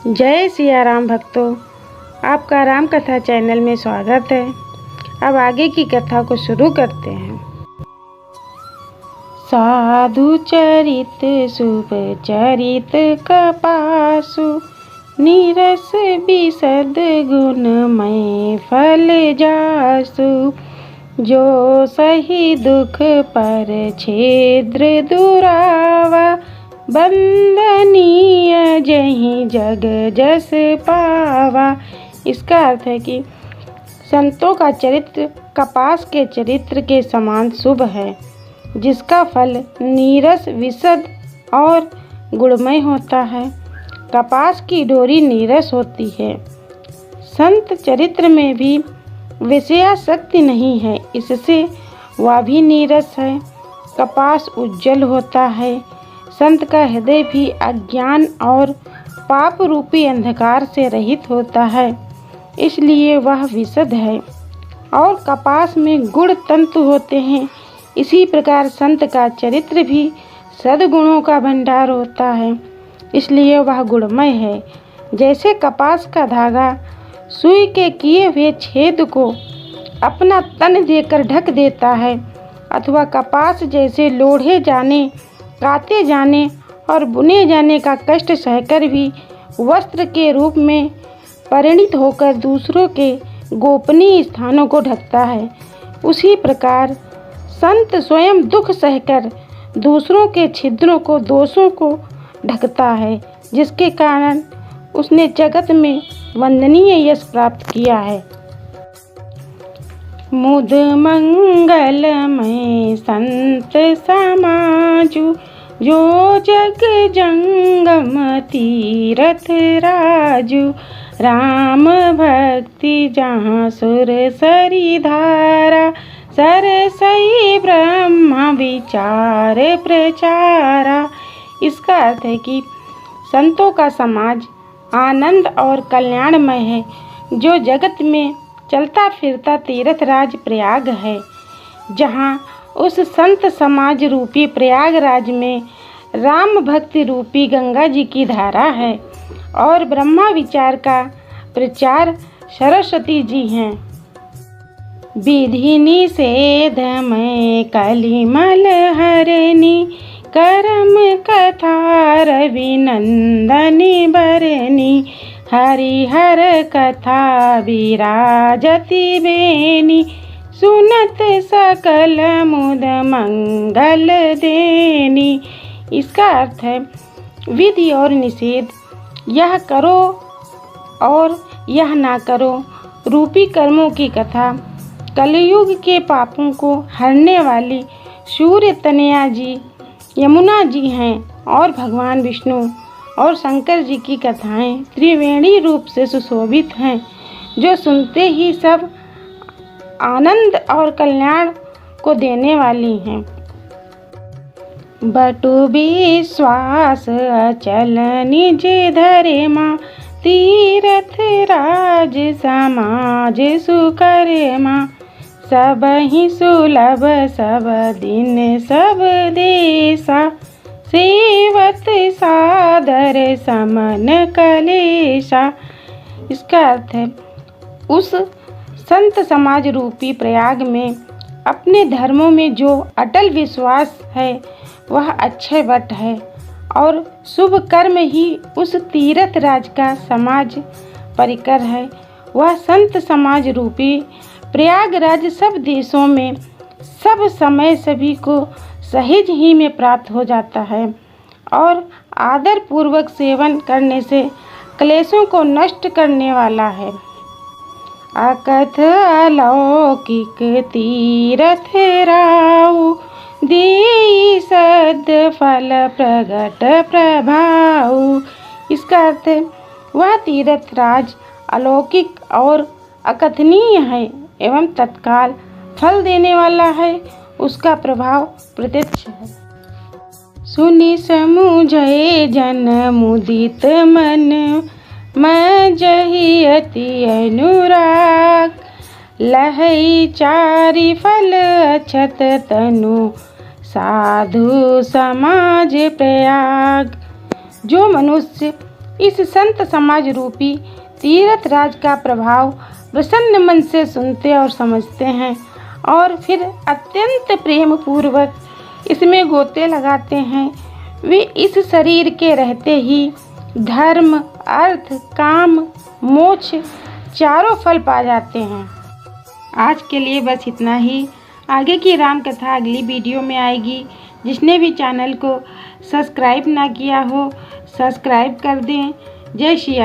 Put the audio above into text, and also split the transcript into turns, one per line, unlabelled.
जय सिया राम भक्तों, आपका राम कथा चैनल में स्वागत है। अब आगे की कथा को शुरू करते हैं। साधु चरित शुभ चरित कपासु, नीरस बिसद गुणमय फल जासु। जो सही दुख पर छेद्र दुरावा, बंदनीय जहीं जग जस पावा। इसका अर्थ है कि संतों का चरित्र कपास के चरित्र के समान शुभ है, जिसका फल नीरस विशद और गुणमय होता है। कपास की डोरी नीरस होती है। संत चरित्र में भी विषयासक्ति नहीं है, इससे वह भी नीरस है। कपास उज्जवल होता है। संत का हृदय भी अज्ञान और पाप रूपी अंधकार से रहित होता है, इसलिए वह विशद है। और कपास में गुण तंतु होते हैं। इसी प्रकार संत का चरित्र भी सद्गुणों का भंडार होता है, इसलिए वह गुणमय है। जैसे कपास का धागा सुई के किए हुए छेद को अपना तन देकर ढक देता है, अथवा कपास जैसे लोढ़े जाने, काते जाने और बुने जाने का कष्ट सहकर भी वस्त्र के रूप में परिणित होकर दूसरों के गोपनीय स्थानों को ढकता है, उसी प्रकार संत स्वयं दुख सहकर दूसरों के छिद्रों को, दोषों को ढकता है, जिसके कारण उसने जगत में वंदनीय यश प्राप्त किया है। मुद मंगलमय संत समाजु, जो जग जंगम तीरथ राजु। राम भक्ति जहाँ सुर सरी धारा, सरसई ब्रह्म विचार प्रचारा। इसका अर्थ है कि संतों का समाज आनंद और कल्याणमय है, जो जगत में चलता फिरता तीर्थराज प्रयाग है। जहाँ उस संत समाज रूपी प्रयागराज में राम भक्ति रूपी गंगा जी की धारा है और ब्रह्मा विचार का प्रचार सरस्वती जी हैं। विधि निषेध में कलिमल हरनी, करम कथा रविनंदनी बरनी। हरिहर कथा विराजति बेनी, सुनत सकल मुद मंगल देनी। इसका अर्थ है विधि और निषेध, यह करो और यह ना करो रूपी कर्मों की कथा कलयुग के पापों को हरने वाली सूर्य तनया जी, यमुना जी हैं, और भगवान विष्णु और शंकर जी की कथाएं त्रिवेणी रूप से सुशोभित हैं, जो सुनते ही सब आनंद और कल्याण को देने वाली हैं। बटु विश्वास अचल निज धरे माँ, तीरथ राज समाज सुकरे माँ। सब ही सुलभ सब दिन सब देशा, सेवत सादर समन कलेशा। इसका अर्थ है उस संत समाज रूपी प्रयाग में अपने धर्मों में जो अटल विश्वास है वह अक्षय वट है, और शुभ कर्म ही उस तीर्थ राज का समाज परिकर है। वह संत समाज रूपी प्रयागराज सब देशों में सब समय सभी को सहज ही में प्राप्त हो जाता है, और आदर पूर्वक सेवन करने से क्लेशों को नष्ट करने वाला है। अकथ अलौकिक तीरथ राउ, देई सद फल प्रगट प्रभाऊ। इसका अर्थ है वह तीर्थ राज अलौकिक और अकथनीय है एवं तत्काल फल देने वाला है, उसका प्रभाव प्रत्यक्ष है। सुनि समुझे जन मुदित मन, मैं जही अति अनुराग। लहई चारि फल अछत तनु, साधु समाज प्रयाग। जो मनुष्य इस संत समाज रूपी तीर्थ राज का प्रभाव प्रसन्न मन से सुनते और समझते हैं और फिर अत्यंत प्रेम पूर्वक इसमें गोते लगाते हैं। वे इस शरीर के रहते ही धर्म, अर्थ, काम, मोक्ष चारों फल पा जाते हैं। आज के लिए बस इतना ही। आगे की राम कथा अगली वीडियो में आएगी। जिसने भी चैनल को सब्सक्राइब ना किया हो, सब्सक्राइब कर दें। जय श्री